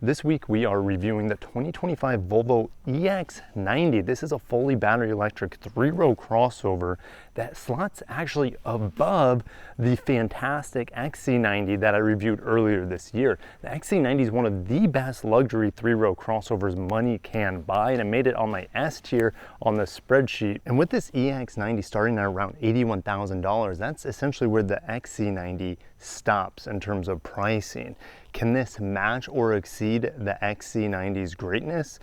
This week we are reviewing the 2025 Volvo EX90. This is a fully battery electric three-row crossover that slots actually above the fantastic XC90 that I reviewed earlier this year. The XC90 is one of the best luxury three-row crossovers money can buy, and I made it on my S tier on the spreadsheet. And with this EX90 starting at around $81,000, that's essentially where the XC90 stops in terms of pricing. Can this match or exceed the XC90's greatness?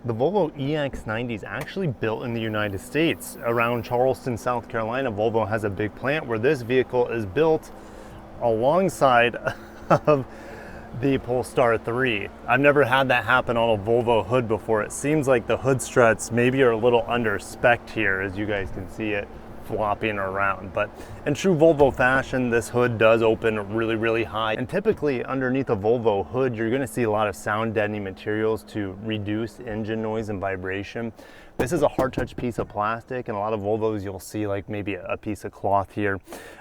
The Volvo EX90 is actually built in the United States. Around Charleston, South Carolina, Volvo has a big plant where this vehicle is built alongside of the Polestar 3. I've never had that happen on a Volvo hood before. It seems like the hood struts maybe are a little under spec'd here, as you guys can see it flopping around. But in true Volvo fashion, this hood does open really high. And typically underneath a Volvo hood, you're gonna see a lot of sound deadening materials to reduce engine noise and vibration. This is a hard touch piece of plastic, and a lot of Volvos you'll see like maybe a piece of cloth here.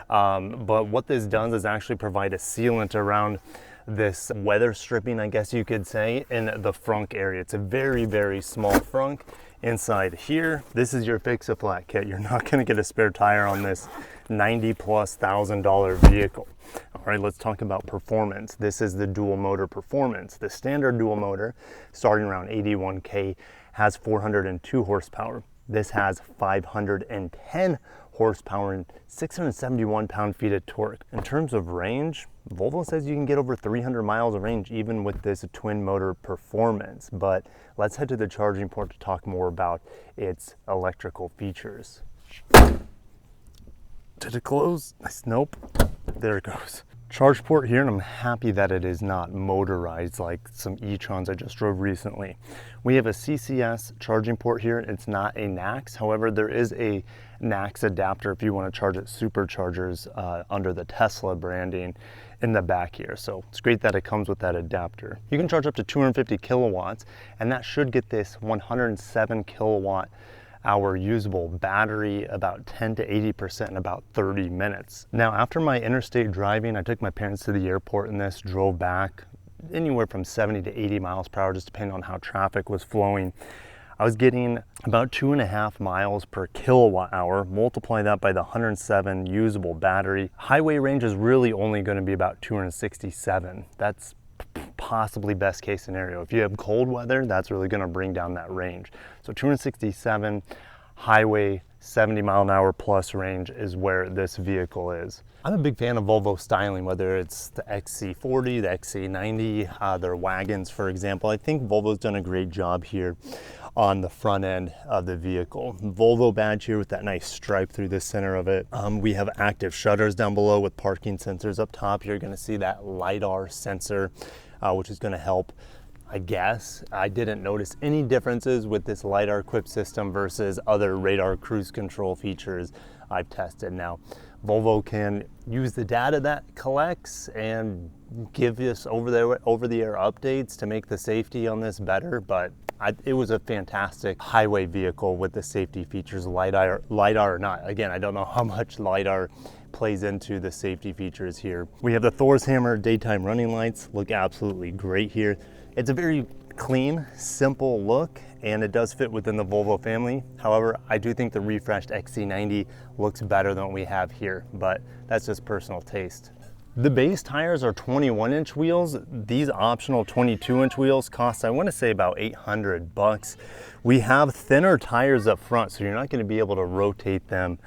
But what this does is actually provide a sealant around this weather stripping, I guess you could say, in the frunk area. It's a very small frunk. Inside here, this is your fix-a-flat kit. You're not gonna get a spare tire on this $90,000+ vehicle. All right, let's talk about performance. This is the dual motor performance. The standard dual motor, starting around 81K, has 402 horsepower. This has 510 horsepower and 671 pound-feet of torque. In terms of range, Volvo says you can get over 300 miles of range even with this twin motor performance. But let's head to the charging port to talk more about its electrical features. Did it close? Nope. There it goes. Charge port here, and I'm happy that it is not motorized like some e-trons I just drove recently. We have a CCS charging port here. It's not a NACS. However, there is a NACS adapter if you want to charge at superchargers under the Tesla branding in the back here. So it's great that it comes with that adapter. You can charge up to 250 kilowatts, and that should get this 107 kilowatt hour usable battery about 10 to 80% in about 30 minutes. Now, after my interstate driving, I took my parents to the airport in this, drove back anywhere from 70 to 80 miles per hour, just depending on how traffic was flowing. I was getting about 2.5 miles per kilowatt hour. Multiply that by the 107 usable battery. Highway range is really only going to be about 267. That's possibly best case scenario. If you have cold weather, that's really going to bring down that range. So 267 highway, 70 mile an hour plus range is where this vehicle is. I'm a big fan of Volvo styling, whether it's the XC40, the XC90, their wagons, for example. I think Volvo's done a great job here on the front end of the vehicle. Volvo badge here with that nice stripe through the center of it. We have active shutters down below with parking sensors up top. You're gonna see that LiDAR sensor, which is gonna help, I guess. I didn't notice any differences with this LiDAR equipped system versus other radar cruise control features I've tested. Now, Volvo can use the data that collects and give us over-the-air updates to make the safety on this better, but it was a fantastic highway vehicle with the safety features, LiDAR or not. Again, I don't know how much LiDAR plays into the safety features here. We have the Thor's Hammer daytime running lights, look absolutely great here. It's a very clean, simple look, and it does fit within the Volvo family. However, I do think the refreshed XC90 looks better than what we have here, but that's just personal taste. The base tires are 21-inch wheels. These optional 22-inch wheels cost, I want to say, about $800. We have thinner tires up front, so you're not going to be able to rotate them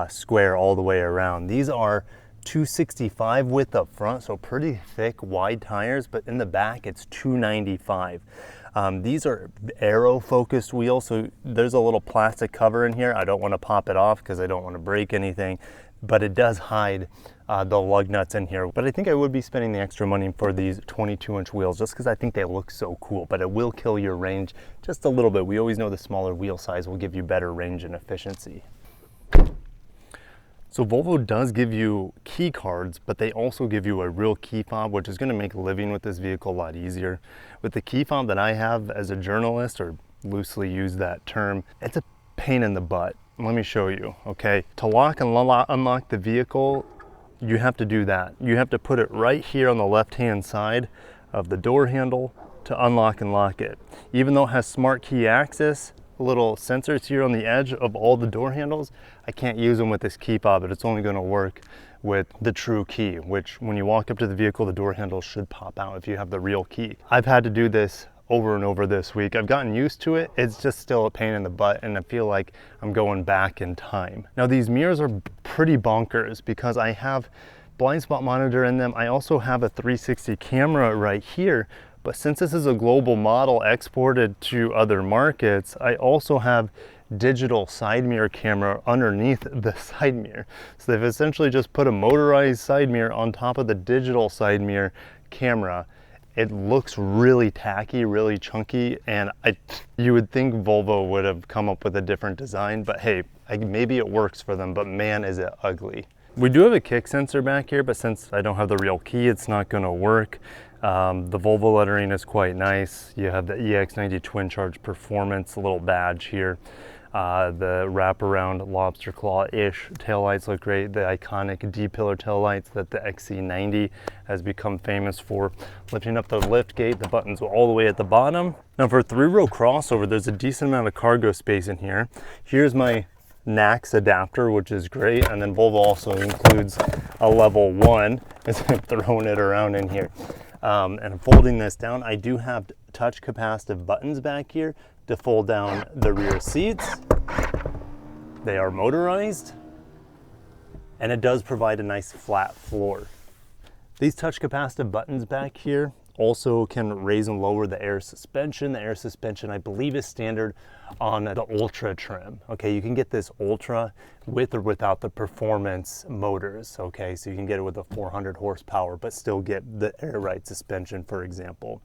square all the way around. These are 265 width up front, so pretty thick, wide tires, but in the back it's 295. These are aero focused wheels, so there's a little plastic cover in here. I don't want to pop it off because I don't want to break anything, but it does hide the lug nuts in here. But I think I would be spending the extra money for these 22-inch wheels just because I think they look so cool, but it will kill your range just a little bit. We always know the smaller wheel size will give you better range and efficiency. So Volvo does give you key cards, but they also give you a real key fob, which is going to make living with this vehicle a lot easier. With the key fob that I have as a journalist, or loosely use that term, it's a pain in the butt. Let me show you, okay? To lock and unlock the vehicle, you have to do that. You have to put it right here on the left-hand side of the door handle to unlock and lock it. Even though it has smart key access, little sensors here on the edge of all the door handles, I can't use them with this key fob, but it's only going to work with the true key, which when you walk up to the vehicle, the door handle should pop out if you have the real key. I've had to do this over and over this week. I've gotten used to it. It's just still a pain in the butt, and I feel like I'm going back in time. Now these mirrors are pretty bonkers because I have blind spot monitor in them. I also have a 360 camera right here, but since this is a global model exported to other markets, I also have digital side mirror camera underneath the side mirror. So they've essentially just put a motorized side mirror on top of the digital side mirror camera. It looks really tacky, really chunky, and you would think Volvo would have come up with a different design, but hey, maybe it works for them, but man, is it ugly. We do have a kick sensor back here, but since I don't have the real key, it's not gonna work. The Volvo lettering is quite nice. You have the EX90 twin charge performance, a little badge here. The wraparound lobster claw-ish taillights look great. The iconic D-pillar taillights that the XC90 has become famous for. Lifting up the lift gate, the buttons all the way at the bottom. Now for a 3-row crossover, there's a decent amount of cargo space in here. Here's my NACS adapter, which is great. And then Volvo also includes a level 1, as I'm throwing it around in here. And folding this down, I do have touch capacitive buttons back here to fold down the rear seats. They are motorized, and it does provide a nice flat floor. These touch capacitive buttons back here also can raise and lower the air suspension. The air suspension, I believe, is standard on the Ultra trim. Okay, you can get this Ultra with or without the performance motors. Okay, so you can get it with a 400 horsepower, but still get the air ride suspension, for example.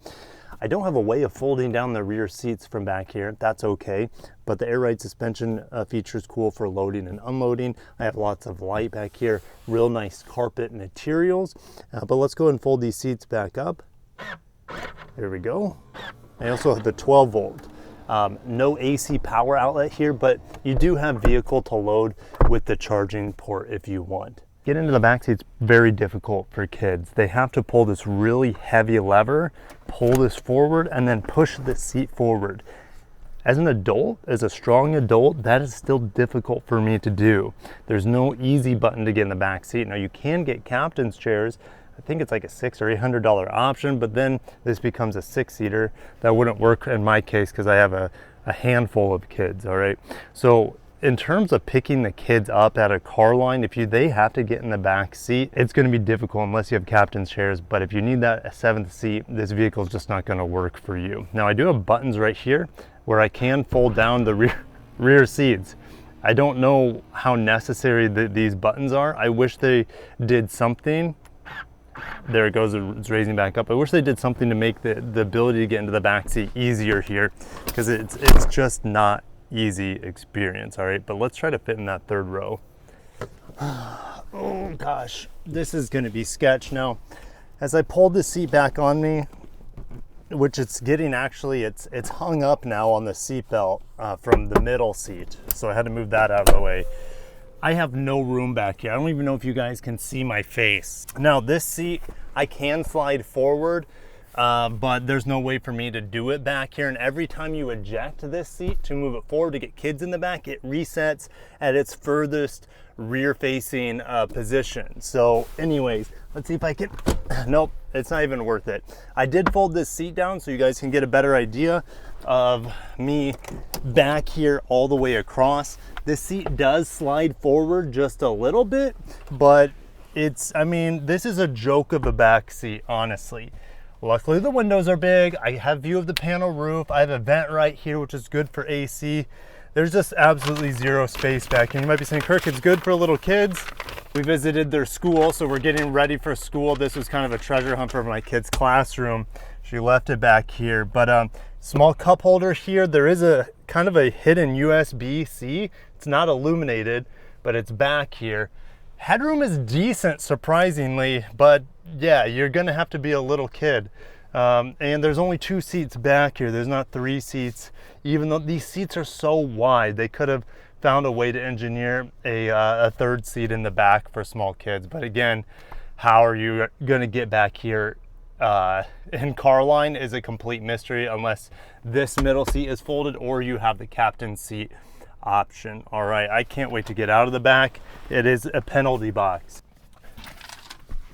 I don't have a way of folding down the rear seats from back here. That's okay, but the air ride suspension feature is cool for loading and unloading. I have lots of light back here, real nice carpet materials. But let's go ahead and fold these seats back up. There we go. I also have the 12 volt. No AC power outlet here, but you do have vehicle to load with the charging port if you want. Getting into the back seat's very difficult for kids. They have to pull this really heavy lever, pull this forward, and then push the seat forward. As an adult, as a strong adult, that is still difficult for me to do. There's no easy button to get in the back seat. Now you can get captain's chairs. I think it's like a $600 or $800 option, but then this becomes a 6-seater. That wouldn't work in my case because I have a handful of kids, all right? So in terms of picking the kids up at a car line, they have to get in the back seat, it's gonna be difficult unless you have captain's chairs, but if you need that 7th seat, this vehicle is just not gonna work for you. Now I do have buttons right here where I can fold down the rear seats. I don't know how necessary these buttons are. I wish they did something. There it goes, it's raising back up. I wish they did something to make the ability to get into the back seat easier here, because it's just not easy experience. All right, but let's try to fit in that 3rd row. Oh gosh, this is going to be sketch. Now as I pulled the seat back on me, which it's getting, actually it's hung up now on the seat belt from the middle seat, so I had to move that out of the way. I have no room back here. I don't even know if you guys can see my face. Now this seat I can slide forward, but there's no way for me to do it back here. And every time you eject this seat to move it forward to get kids in the back, it resets at its furthest rear facing position. So anyways, let's see if I can, nope, it's not even worth it. I did fold this seat down so you guys can get a better idea of me back here all the way across. This seat does slide forward just a little bit, but I mean, this is a joke of a back seat, honestly. Luckily the windows are big. I have view of the panel roof. I have a vent right here, which is good for AC. There's just absolutely zero space back here. You might be saying, Kirk, it's good for little kids. We visited their school, so we're getting ready for school. This was kind of a treasure hunt for my kid's classroom. She left it back here, but small cup holder here. There is a kind of a hidden USB-C. It's not illuminated, but it's back here. Headroom is decent, surprisingly, but yeah, you're gonna have to be a little kid. And there's only 2 seats back here. There's not 3 seats, even though these seats are so wide. They could have found a way to engineer a third seat in the back for small kids. But again, how are you gonna get back here in Carline is a complete mystery unless this middle seat is folded or you have the captain seat option. All right, I can't wait to get out of the back. It is a penalty box.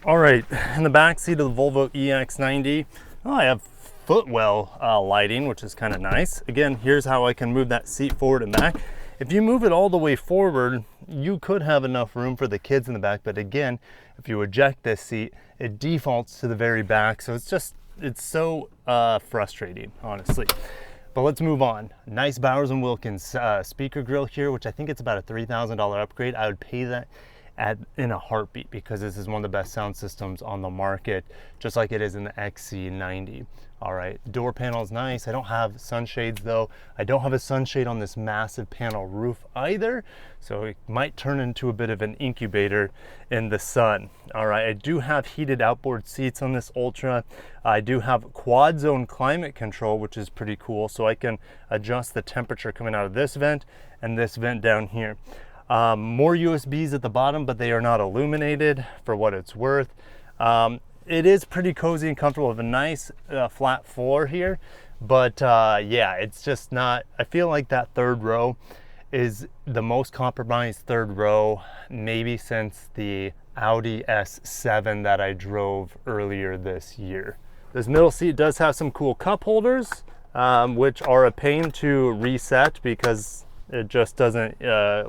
All right, in the back seat of the Volvo EX90, I have footwell lighting, which is kind of nice. Again, here's how I can move that seat forward and back. If you move it all the way forward, you could have enough room for the kids in the back, but again, if you eject this seat, it defaults to the very back, so it's so frustrating, honestly. But let's move on. Nice Bowers & Wilkins speaker grill here, which I think it's about a $3,000 upgrade. I would pay that in a heartbeat because this is one of the best sound systems on the market, just like it is in the XC90. All right, door panel is nice. I don't have sunshades though. I don't have a sunshade on this massive panel roof either, so it might turn into a bit of an incubator in the sun. All right, I do have heated outboard seats on this Ultra. I do have quad zone climate control, which is pretty cool, so I can adjust the temperature coming out of this vent and this vent down here. More USBs at the bottom, but they are not illuminated for what it's worth. It is pretty cozy and comfortable with a nice flat floor here, but yeah, it's just not, I feel like that third row is the most compromised third row maybe since the Audi S7 that I drove earlier this year. This middle seat does have some cool cup holders, which are a pain to reset because it just doesn't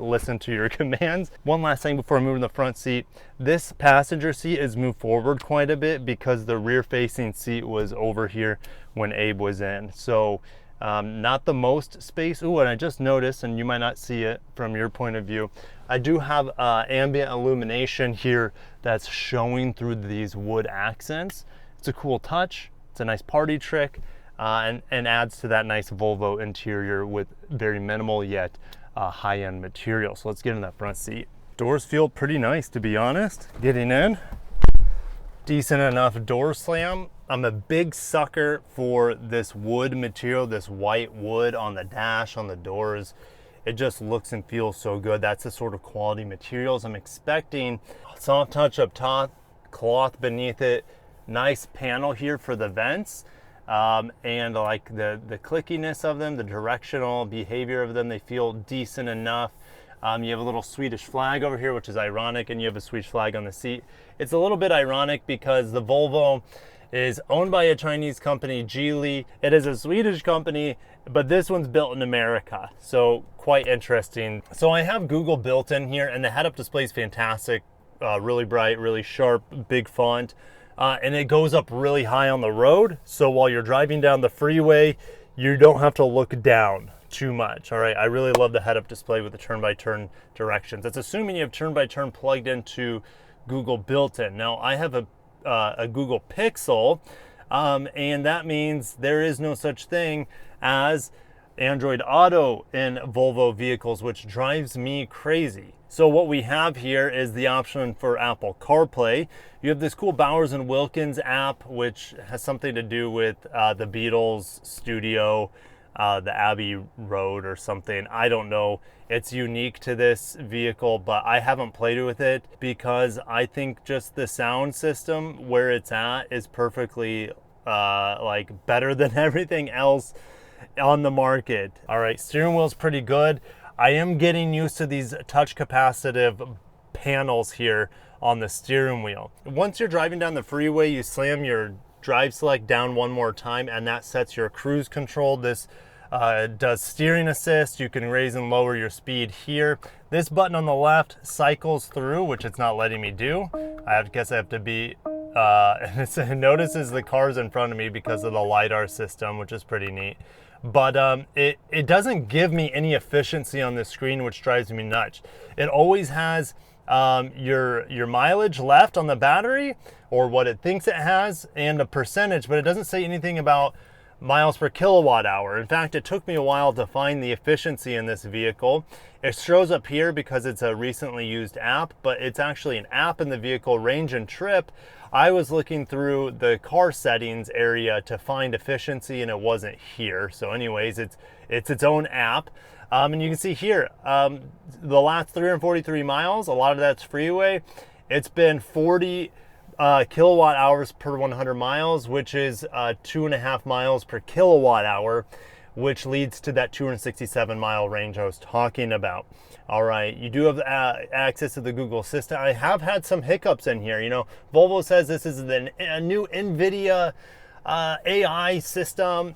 listen to your commands. One last thing before I move in the front seat. This passenger seat is moved forward quite a bit because the rear facing seat was over here when Abe was in. So not the most space. Ooh, and I just noticed, and you might not see it from your point of view, I do have ambient illumination here that's showing through these wood accents. It's a cool touch. It's a nice party trick. And adds to that nice Volvo interior with very minimal yet high-end material. So let's get in that front seat. Doors feel pretty nice, to be honest. Getting in, decent enough door slam. I'm a big sucker for this wood material, this white wood on the dash, on the doors. It just looks and feels so good. That's the sort of quality materials I'm expecting. Soft touch up top, cloth beneath it, nice panel here for the vents. And like the clickiness of them, the directional behavior of them, they feel decent enough. You have a little Swedish flag over here, which is ironic, and you have a Swedish flag on the seat. It's a little bit ironic because the Volvo is owned by a Chinese company, Geely. It is a Swedish company, but this one's built in America, so quite interesting. So I have Google built in here, and the head-up display is fantastic, really bright, really sharp, big font. And it goes up really high on the road, so while you're driving down the freeway, you don't have to look down too much. All right, I really love the head-up display with the turn-by-turn directions. That's assuming you have turn-by-turn plugged into Google built-in. Now, I have a Google Pixel, and that means there is no such thing as Android Auto in Volvo vehicles, which drives me crazy. So what we have here is the option for Apple CarPlay. You have this cool Bowers & Wilkins app, which has something to do with the Beatles studio, the Abbey Road or something. I don't know. It's unique to this vehicle, but I haven't played with it because I think just the sound system where it's at is perfectly like better than everything else on the market. All right, steering wheel's pretty good. I am getting used to these touch capacitive panels here on the steering wheel. Once you're driving down the freeway, you slam your drive select down one more time and that sets your cruise control. This does steering assist. You can raise and lower your speed here. This button on the left cycles through, which it's not letting me do. I guess I have to be, it notices the cars in front of me because of the LiDAR system, which is pretty neat. But it doesn't give me any efficiency on this screen, which drives me nuts. It always has your mileage left on the battery, or what it thinks it has, and a percentage, but it doesn't say anything about miles per kilowatt hour. In fact, it took me a while to find the efficiency in this vehicle. It shows up here because it's a recently used app, but it's actually an app in the vehicle, range and trip. I was looking through the car settings area to find efficiency and it wasn't here. So anyways, it's its own app. And you can see here, the last 343 miles, a lot of that's freeway. It's been 40 kilowatt hours per 100 miles, which is 2.5 miles per kilowatt hour, which leads to that 267 mile range I was talking about. All right, you do have access to the Google Assistant. I have had some hiccups in here. You know, Volvo says this is a new NVIDIA AI system.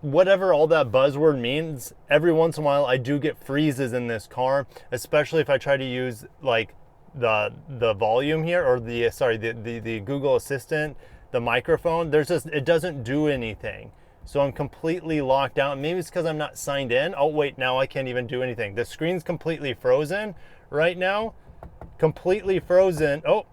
Whatever all that buzzword means, every once in a while I do get freezes in this car, especially if I try to use like the volume here, or the Google Assistant, the microphone. It doesn't do anything. So I'm completely locked out. Maybe it's because I'm not signed in. Oh wait, now I can't even do anything. The screen's completely frozen right now. Completely frozen. Oh,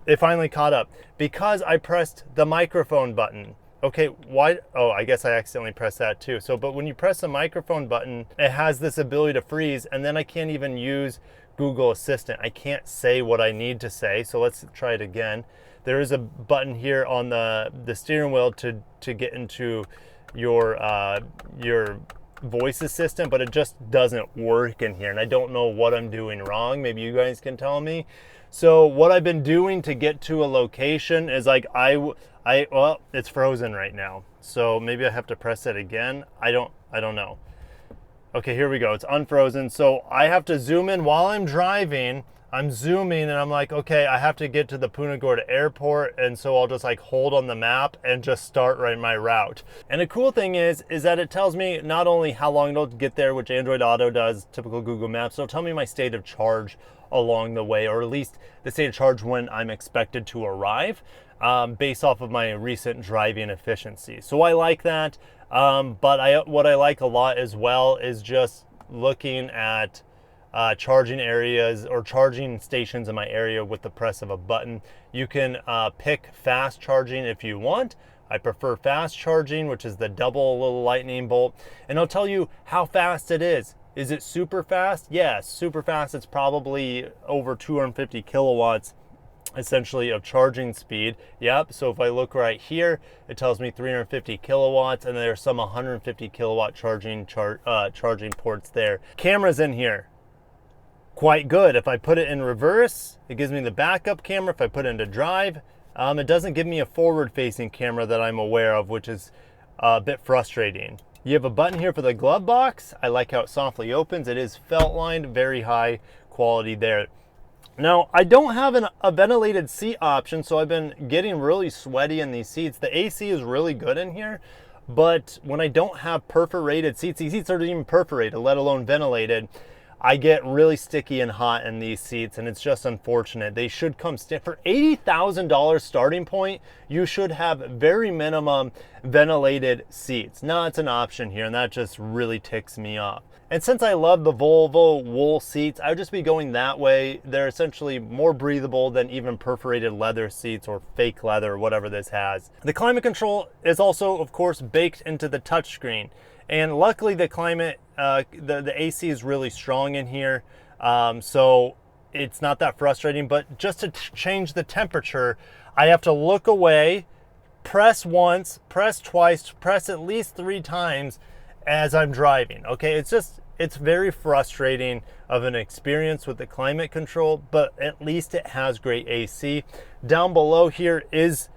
it finally caught up because I pressed the microphone button. Okay, why? Oh, I guess I accidentally pressed that too. So, but when you press the microphone button, it has this ability to freeze, and then I can't even use Google Assistant. I can't say what I need to say. So let's try it again. There is a button here on the steering wheel to get into your voice assistant, but it just doesn't work in here, and I don't know what I'm doing wrong. Maybe you guys can tell me. So what I've been doing to get to a location is like well, it's frozen right now, so maybe I have to press it again. I don't know. Okay, here we go. It's unfrozen. So I have to zoom in while I'm driving. I'm zooming and I'm like, okay, I have to get to the Punta Gorda airport, and so I'll just like hold on the map and just start right my route. And the cool thing is that it tells me not only how long it'll get there, which Android Auto does, typical Google Maps, it'll tell me my state of charge along the way, or at least the state of charge when I'm expected to arrive, based off of my recent driving efficiency. So I like that. But what I like a lot as well is just looking at charging areas or charging stations in my area with the press of a button. You can pick fast charging if you want. I prefer fast charging, which is the double little lightning bolt, and it'll tell you how fast it is. Is it super fast? Yes, super fast. It's probably over 250 kilowatts essentially of charging speed. Yep, so if I look right here, it tells me 350 kilowatts, and there's some 150 kilowatt charging ports there. Cameras in here, quite good. If I put it in reverse, it gives me the backup camera. If I put it into drive, it doesn't give me a forward-facing camera that I'm aware of, which is a bit frustrating. You have a button here for the glove box. I like how it softly opens. It is felt lined, very high quality there. Now, I don't have a ventilated seat option, so I've been getting really sweaty in these seats. The AC is really good in here, but when I don't have perforated seats, these seats aren't even perforated, let alone ventilated, I get really sticky and hot in these seats, and it's just unfortunate. They should come for $80,000 starting point. You should have very minimum ventilated seats. Now it's an option here, and that just really ticks me off. And since I love the Volvo wool seats, I would just be going that way. They're essentially more breathable than even perforated leather seats or fake leather or whatever this has. The climate control is also, of course, baked into the touchscreen. And luckily the climate, the AC is really strong in here. So it's not that frustrating, but just to change the temperature, I have to look away, press once, press twice, press at least 3 times as I'm driving. Okay, it's very frustrating of an experience with the climate control, but at least it has great AC. Down below here is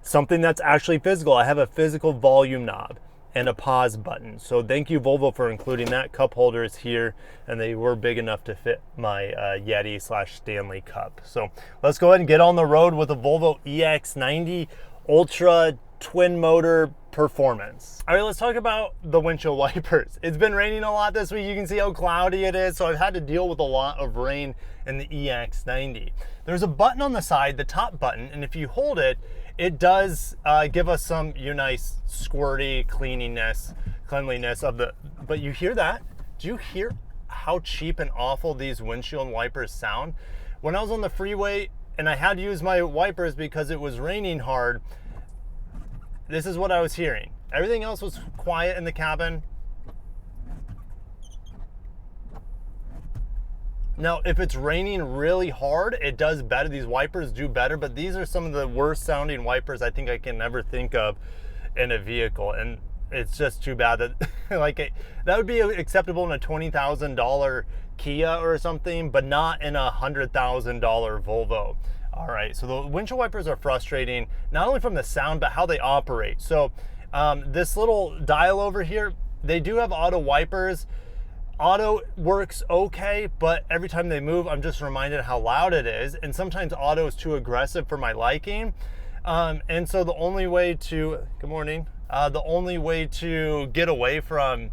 something that's actually physical. I have a physical volume knob and a pause button. So thank you, Volvo, for including that. Cup holders here, and they were big enough to fit my Yeti/Stanley cup. So let's go ahead and get on the road with a Volvo EX90 Ultra twin motor performance. All right, let's talk about the windshield wipers. It's been raining a lot this week. You can see how cloudy it is. So I've had to deal with a lot of rain in the EX90. There's a button on the side, the top button, and if you hold it, it does give us some nice squirty cleanliness of the, but you hear that? Do you hear how cheap and awful these windshield wipers sound? When I was on the freeway and I had to use my wipers because it was raining hard, this is what I was hearing. Everything else was quiet in the cabin. Now, if it's raining really hard, it does better. These wipers do better, but these are some of the worst sounding wipers I think I can ever think of in a vehicle. And it's just too bad that that would be acceptable in a $20,000 Kia or something, but not in a $100,000 Volvo. All right, so the windshield wipers are frustrating, not only from the sound, but how they operate. So this little dial over here, they do have auto wipers. Auto works okay, but every time they move, I'm just reminded how loud it is. And sometimes auto is too aggressive for my liking. And so the only way to, good morning, the only way to get away from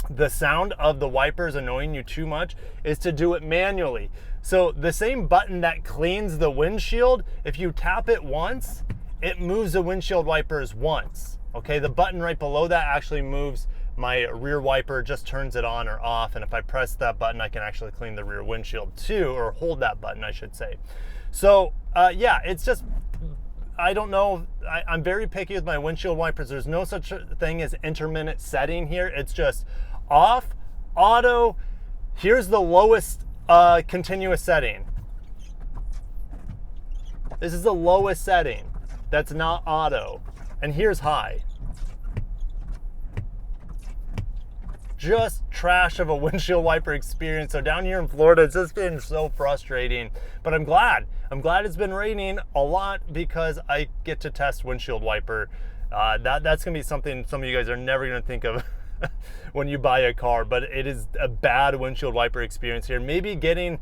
the sound of the wipers annoying you too much is to do it manually. So the same button that cleans the windshield, if you tap it once, it moves the windshield wipers once. Okay, the button right below that actually moves my rear wiper, just turns it on or off. And if I press that button, I can actually clean the rear windshield too, or hold that button, I should say. So yeah, it's just, I don't know. I'm very picky with my windshield wipers. There's no such thing as intermittent setting here. It's just off, auto. Here's the lowest continuous setting. This is the lowest setting that's not auto. And here's high. Just trash of a windshield wiper experience. So down here in Florida, it's just been so frustrating, but I'm glad it's been raining a lot because I get to test windshield wiper. That's gonna be something some of you guys are never gonna think of when you buy a car, but it is a bad windshield wiper experience here. Maybe getting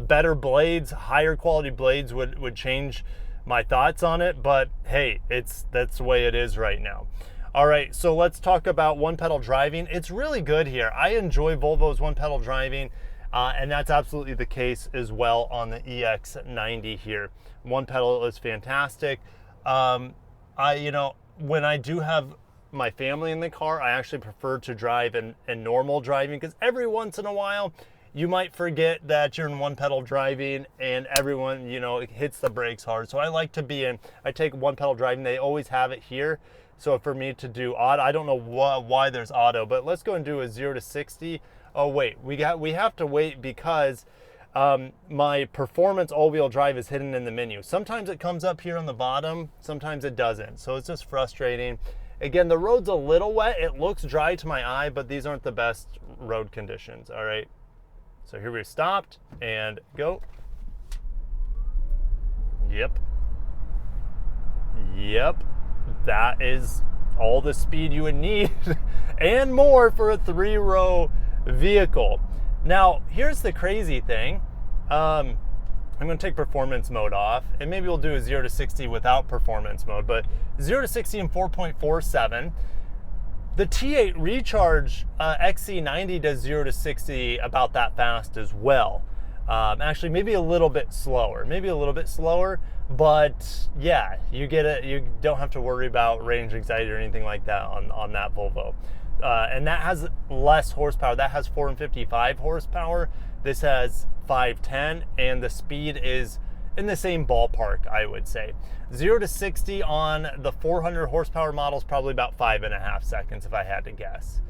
better blades, higher quality blades would change my thoughts on it, but hey, that's the way it is right now. All right, so let's talk about one pedal driving. It's really good here. I enjoy Volvo's one pedal driving, and that's absolutely the case as well on the EX90 here. One pedal is fantastic. You know, when I do have my family in the car, I actually prefer to drive in normal driving, because every once in a while, you might forget that you're in one pedal driving and everyone, you know, hits the brakes hard. So I like to be I take one pedal driving. They always have it here. So for me to do auto, I don't know why there's auto, but let's go and do a 0 to 60. Oh wait, we have to wait because my performance all-wheel drive is hidden in the menu. Sometimes it comes up here on the bottom, sometimes it doesn't. So it's just frustrating. Again, the road's a little wet. It looks dry to my eye, but these aren't the best road conditions. All right. So here we stopped and go. Yep. That is all the speed you would need and more for a 3-row vehicle. Now, here's the crazy thing. I'm going to take performance mode off, and maybe we'll do a 0 to 60 without performance mode, but 0 to 60 in 4.47. The T8 Recharge XC90 does 0 to 60 about that fast as well. Actually, maybe a little bit slower, but yeah, you get it. You don't have to worry about range anxiety or anything like that on that Volvo. And that has less horsepower. That has 455 horsepower. This has 510, and the speed is in the same ballpark, I would say. 0 to 60 on the 400 horsepower model is probably about 5.5 seconds if I had to guess.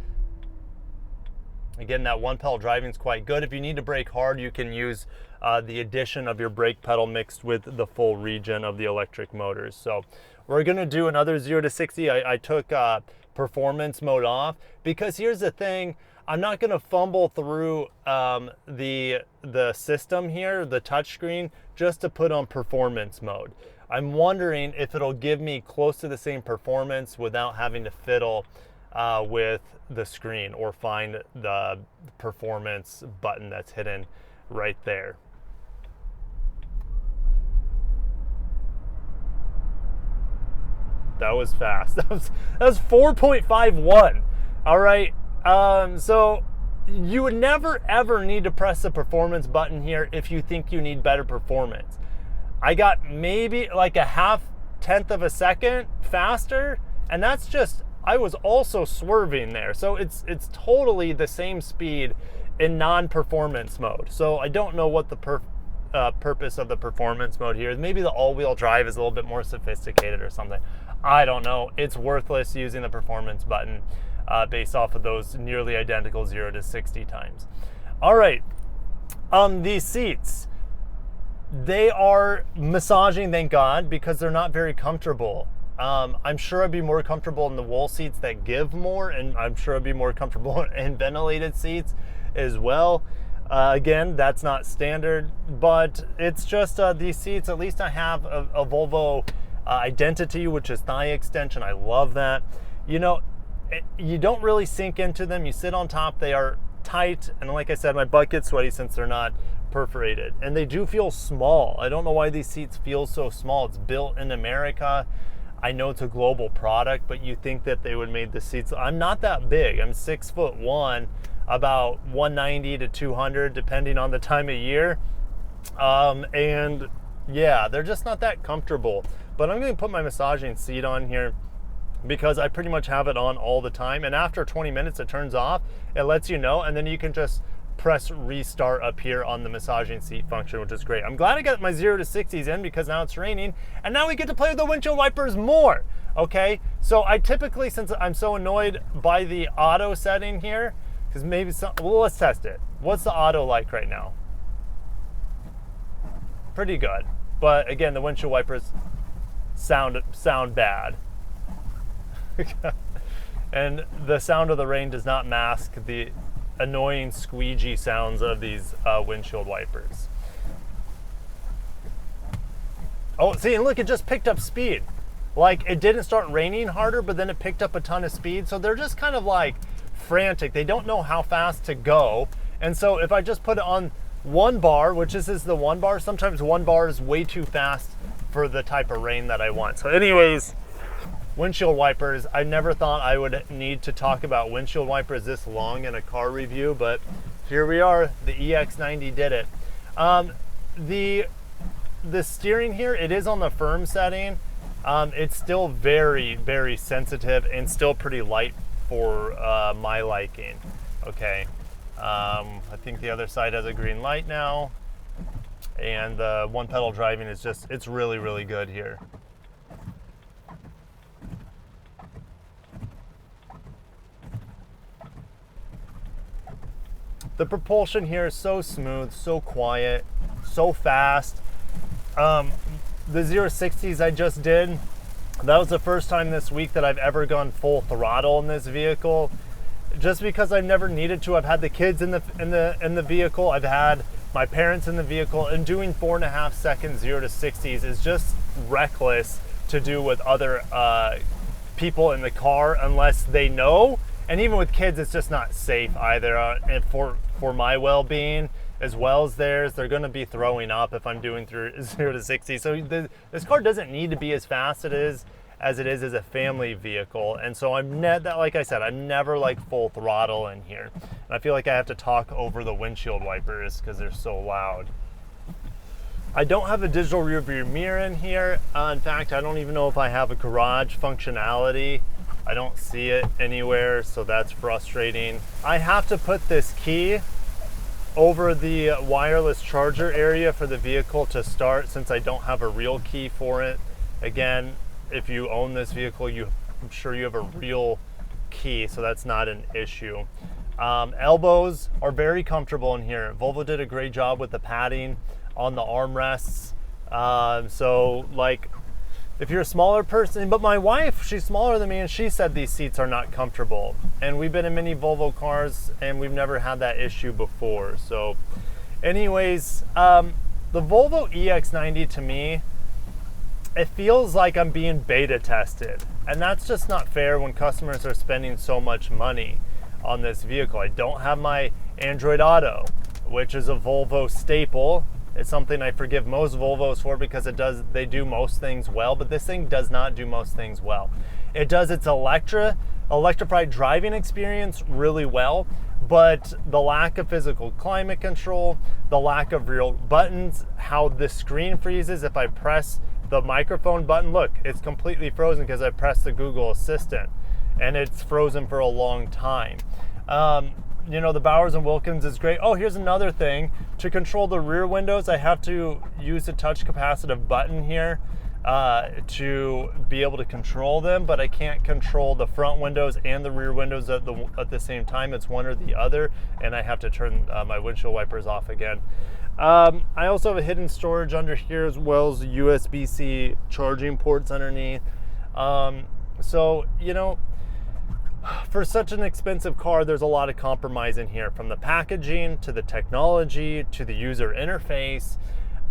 Again, that one pedal driving is quite good. If you need to brake hard, you can use the addition of your brake pedal mixed with the full regen of the electric motors. So we're gonna do another 0 to 60. I took performance mode off because here's the thing, I'm not gonna fumble through the system here, the touchscreen, just to put on performance mode. I'm wondering if it'll give me close to the same performance without having to fiddle with the screen or find the performance button that's hidden right there. That was fast. That was 4.51. All right. So you would never ever need to press the performance button here if you think you need better performance. I got maybe like a 0.5 of a second faster, and that's just, I was also swerving there. So it's totally the same speed in non-performance mode. So I don't know what the purpose of the performance mode here is. Maybe the all-wheel drive is a little bit more sophisticated or something. I don't know. It's worthless using the performance button based off of those nearly identical 0 to 60 times. All right, these seats, they are massaging, thank God, because they're not very comfortable. I'm sure I'd be more comfortable in the wool seats that give more, and I'm sure I'd be more comfortable in ventilated seats as well. Again, that's not standard, but it's just these seats, at least I have a Volvo identity, which is thigh extension. I love that. You know, you don't really sink into them. You sit on top, they are tight, and like I said, my butt gets sweaty since they're not perforated, and they do feel small. I don't know why these seats feel so small. It's built in America. I know it's a global product, but you think that they would make the seats. I'm not that big. I'm 6'1", about 190 to 200 depending on the time of year, and yeah, they're just not that comfortable. But I'm going to put my massaging seat on here because I pretty much have it on all the time, and after 20 minutes it turns off. It lets you know, and then you can just press restart up here on the massaging seat function, which is great. I'm glad I got my 0 to 60s in because now it's raining, and now we get to play with the windshield wipers more. Okay, so I typically, since I'm so annoyed by the auto setting here, because maybe well, let's test it. What's the auto like right now? Pretty good, but again, the windshield wipers sound bad. And the sound of the rain does not mask the annoying squeegee sounds of these windshield wipers. Oh, see, and look, it just picked up speed. Like, it didn't start raining harder, but then it picked up a ton of speed. So they're just kind of like frantic. They don't know how fast to go. And so if I just put it on 1 bar, which this is the 1 bar, sometimes 1 bar is way too fast for the type of rain that I want. So anyways, windshield wipers. I never thought I would need to talk about windshield wipers this long in a car review, but here we are. The EX90 did it. The steering here, it is on the firm setting. It's still very, very sensitive and still pretty light for my liking. Okay, I think the other side has a green light now, and the one pedal driving is just, it's really, really good here. The propulsion here is so smooth, so quiet, so fast. The 0 to 60s I just did, that was the first time this week that I've ever gone full throttle in this vehicle, just because I've never needed to. I've had the kids in the vehicle, I've had my parents in the vehicle, and doing 4.5 seconds 0 to 60s is just reckless to do with other people in the car unless they know. And even with kids, it's just not safe either. And for my well-being as well as theirs, they're going to be throwing up if I'm doing through 0 to 60. So this car doesn't need to be as fast as it is as a family vehicle. And so like I said, I'm never like full throttle in here. And I feel like I have to talk over the windshield wipers because they're so loud. I don't have a digital rear view mirror in here. In fact, I don't even know if I have a garage functionality. I don't see it anywhere, so that's frustrating. I have to put this key over the wireless charger area for the vehicle to start, since I don't have a real key for it. Again, if you own this vehicle, I'm sure you have a real key, so that's not an issue. Elbows are very comfortable in here. Volvo did a great job with the padding on the armrests. So like, if you're a smaller person, but my wife, she's smaller than me, and she said these seats are not comfortable. And we've been in many Volvo cars, and we've never had that issue before. So anyways, the Volvo EX90 to me, it feels like I'm being beta tested. And that's just not fair when customers are spending so much money on this vehicle. I don't have my Android Auto, which is a Volvo staple. It's something I forgive most Volvos for because they do most things well, but this thing does not do most things well. It does its electrified driving experience really well, but the lack of physical climate control, the lack of real buttons, how the screen freezes if I press the microphone button. Look, it's completely frozen because I pressed the Google Assistant, and it's frozen for a long time. You know, the Bowers and Wilkins is great. Oh, here's another thing. To control the rear windows, I have to use the touch capacitive button here to be able to control them, but I can't control the front windows and the rear windows at the same time. It's one or the other, and I have to turn my windshield wipers off again. I also have a hidden storage under here, as well as USB-C charging ports underneath. So, you know, for such an expensive car, there's a lot of compromise in here, from the packaging to the technology to the user interface.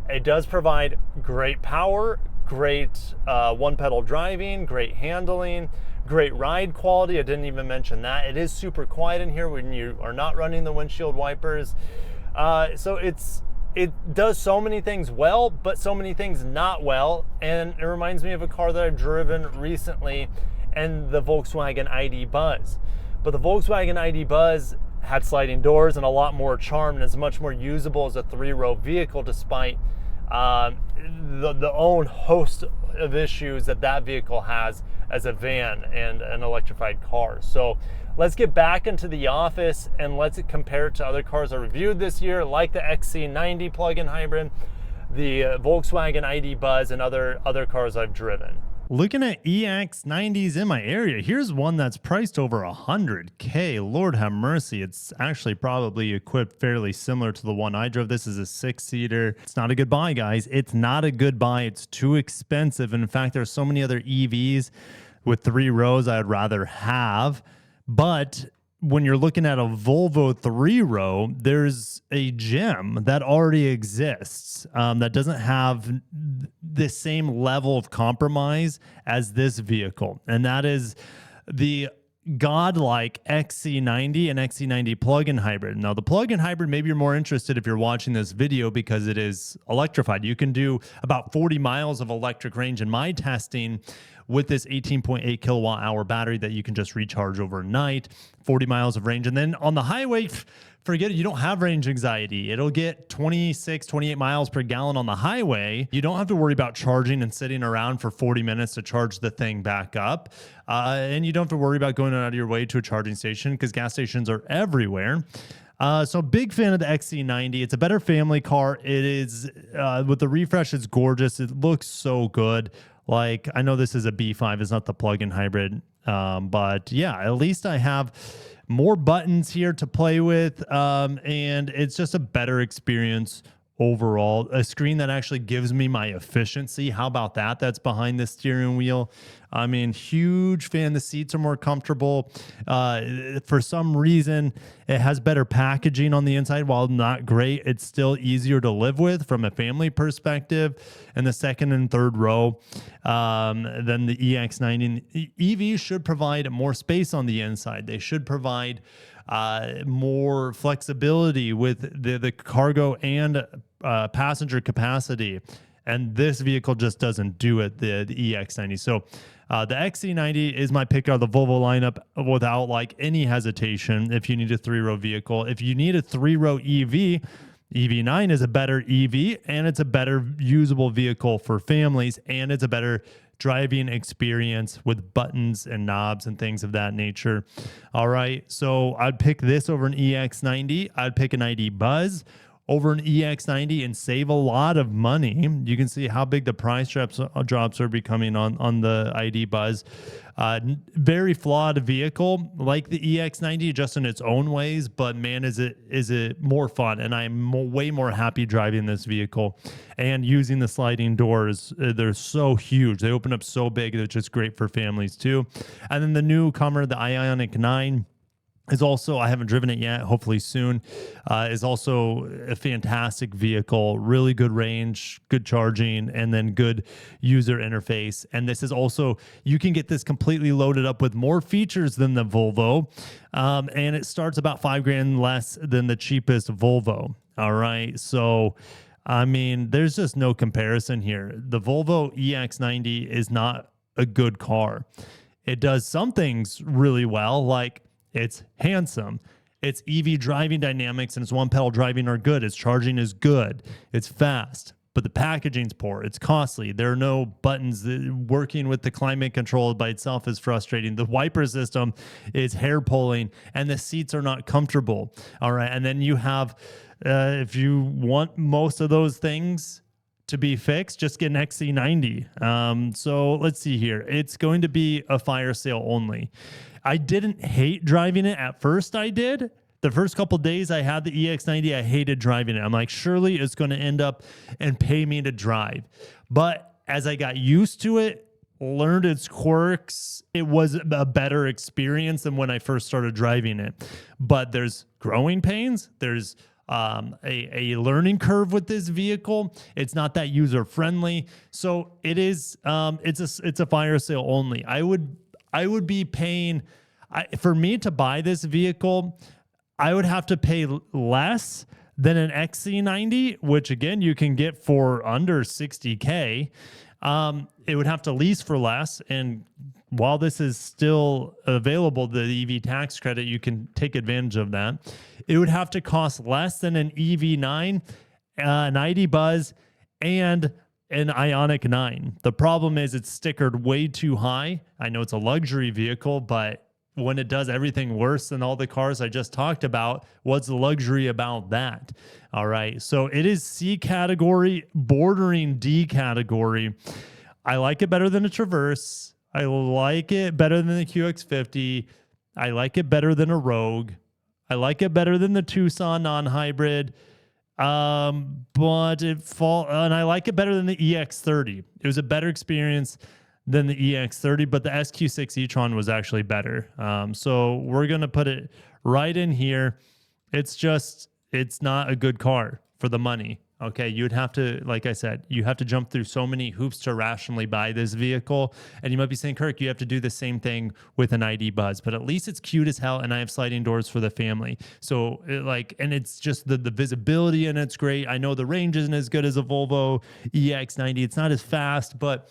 It does provide great power, great one-pedal driving, great handling, great ride quality. I didn't even mention that. It is super quiet in here when you are not running the windshield wipers. So it does so many things well, but so many things not well. And it reminds me of a car that I've driven recently, and the Volkswagen ID Buzz. But the Volkswagen ID Buzz had sliding doors and a lot more charm, and is much more usable as a 3-row vehicle, despite the own host of issues that vehicle has as a van and an electrified car. So let's get back into the office and let's compare it to other cars I reviewed this year, like the XC90 plug-in hybrid, the Volkswagen ID Buzz, and other cars I've driven. Looking at EX90s in my area, here's one that's priced over $100K. Lord have mercy. It's actually probably equipped fairly similar to the one I drove. This is a 6-seater. It's not a good buy, guys. It's not a good buy. It's too expensive. And in fact, there's so many other EVs with 3 rows I'd rather have. But when you're looking at a Volvo 3-row, there's a gem that already exists that doesn't have the same level of compromise as this vehicle. And that is the godlike XC90 and XC90 plug-in hybrid. Now, the plug-in hybrid, maybe you're more interested if you're watching this video because it is electrified. You can do about 40 miles of electric range in my testing with this 18.8 kilowatt hour battery that you can just recharge overnight, 40 miles of range. And then on the highway, forget it, you don't have range anxiety. It'll get 26, 28 miles per gallon on the highway. You don't have to worry about charging and sitting around for 40 minutes to charge the thing back up. And you don't have to worry about going out of your way to a charging station because gas stations are everywhere. So big fan of the XC90. It's a better family car. It is, with the refresh, it's gorgeous. It looks so good. Like, I know this is a B5, it's not the plug-in hybrid. But yeah, at least I have more buttons here to play with. And it's just a better experience overall. A screen that actually gives me my efficiency. How about that? That's behind the steering wheel. I mean, huge fan. The seats are more comfortable. For some reason, it has better packaging on the inside. While not great, it's still easier to live with from a family perspective. And the second and third row than the EX90. EVs should provide more space on the inside. They should provide more flexibility with the cargo and passenger capacity. And this vehicle just doesn't do it, the EX90. So the XC90 is my pick out of the Volvo lineup without like any hesitation. If you need a 3-row vehicle, if you need a 3-row EV, EV9 is a better EV, and it's a better usable vehicle for families, and it's a better driving experience with buttons and knobs and things of that nature. All right, so I'd pick this over an EX90. I'd pick an ID Buzz over an EX90 and save a lot of money. You can see how big the price drops are becoming on the ID Buzz. Very flawed vehicle like the EX90 just in its own ways, but man, is it more fun. And I'm way more happy driving this vehicle and using the sliding doors. They're so huge. They open up so big. They're just great for families too. And then the newcomer, the Ioniq 9, is also, I haven't driven it yet, hopefully soon, is also a fantastic vehicle, really good range, good charging, and then good user interface. And this is also, you can get this completely loaded up with more features than the Volvo, and it starts about $5,000 less than the cheapest Volvo. All right, so I mean, there's just no comparison here. The Volvo EX90 is not a good car. It does some things really well, like it's handsome. Its EV driving dynamics and its one-pedal driving are good. Its charging is good. It's fast, but the packaging's poor. It's costly. There are no buttons. Working with the climate control by itself is frustrating. The wiper system is hair-pulling, and the seats are not comfortable. All right, and then you have, if you want most of those things to be fixed, just get an XC90. So let's see here. It's going to be a fire sale only. I didn't hate driving it. At first I did. The first couple days I had the EX90, I hated driving it. I'm like, surely it's going to end up and pay me to drive. But as I got used to it, learned its quirks. It was a better experience than when I first started driving it. But there's growing pains. There's a learning curve with this vehicle. It's not that user friendly. So it is it's a fire sale only. I would be paying for me to buy this vehicle, I would have to pay less than an XC90, which again you can get for under 60K. It would have to lease for less, and while this is still available, the EV tax credit, you can take advantage of that. It would have to cost less than an EV9, an ID Buzz, and an Ioniq 9. The problem is it's stickered way too high. I know it's a luxury vehicle, but when it does everything worse than all the cars I just talked about, what's the luxury about that? All right, so it is C category, bordering D category. I like it better than a Traverse. I like it better than the QX50. I like it better than a Rogue. I like it better than the Tucson non-hybrid. But and I like it better than the EX30. It was a better experience than the EX30, but the SQ6 e-tron was actually better. So we're going to put it right in here. It's not a good car for the money. Okay, you'd have to, like I said, you have to jump through so many hoops to rationally buy this vehicle. And you might be saying, Kirk, you have to do the same thing with an ID Buzz, but at least it's cute as hell, and I have sliding doors for the family. So and it's just the visibility, and it's great. I know the range isn't as good as a Volvo EX90. It's not as fast, but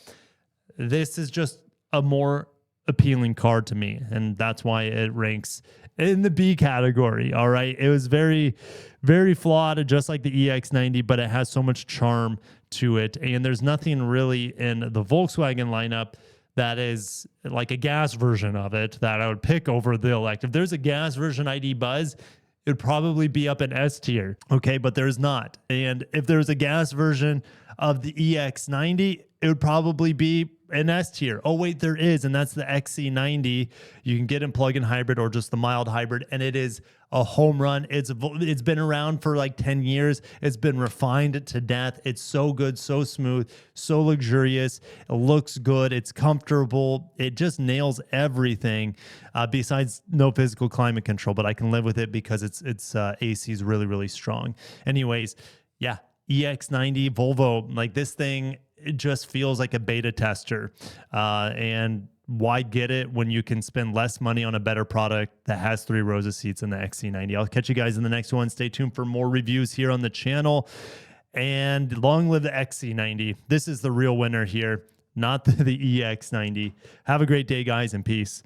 this is just a more appealing car to me, and that's why it ranks in the B category. All right, it was very, very flawed, just like the EX90, but it has so much charm to it, and there's nothing really in the Volkswagen lineup that is like a gas version of it that I would pick over the elect. If there's a gas version ID Buzz, it would probably be up in S tier. Okay, but there's not. And if there's a gas version of the EX90, it would probably be an S tier. Oh, wait, there is. And that's the XC90. You can get in plug-in hybrid or just the mild hybrid. And it is a home run. It's been around for like 10 years. It's been refined to death. It's so good, so smooth, so luxurious. It looks good. It's comfortable. It just nails everything besides no physical climate control. But I can live with it because its AC is really, really strong. Anyways, yeah, EX90 Volvo, like this thing, it just feels like a beta tester. And why get it when you can spend less money on a better product that has 3 rows of seats in the XC90? I'll catch you guys in the next one. Stay tuned for more reviews here on the channel. And long live the XC90. This is the real winner here, not the EX90. Have a great day, guys, and peace.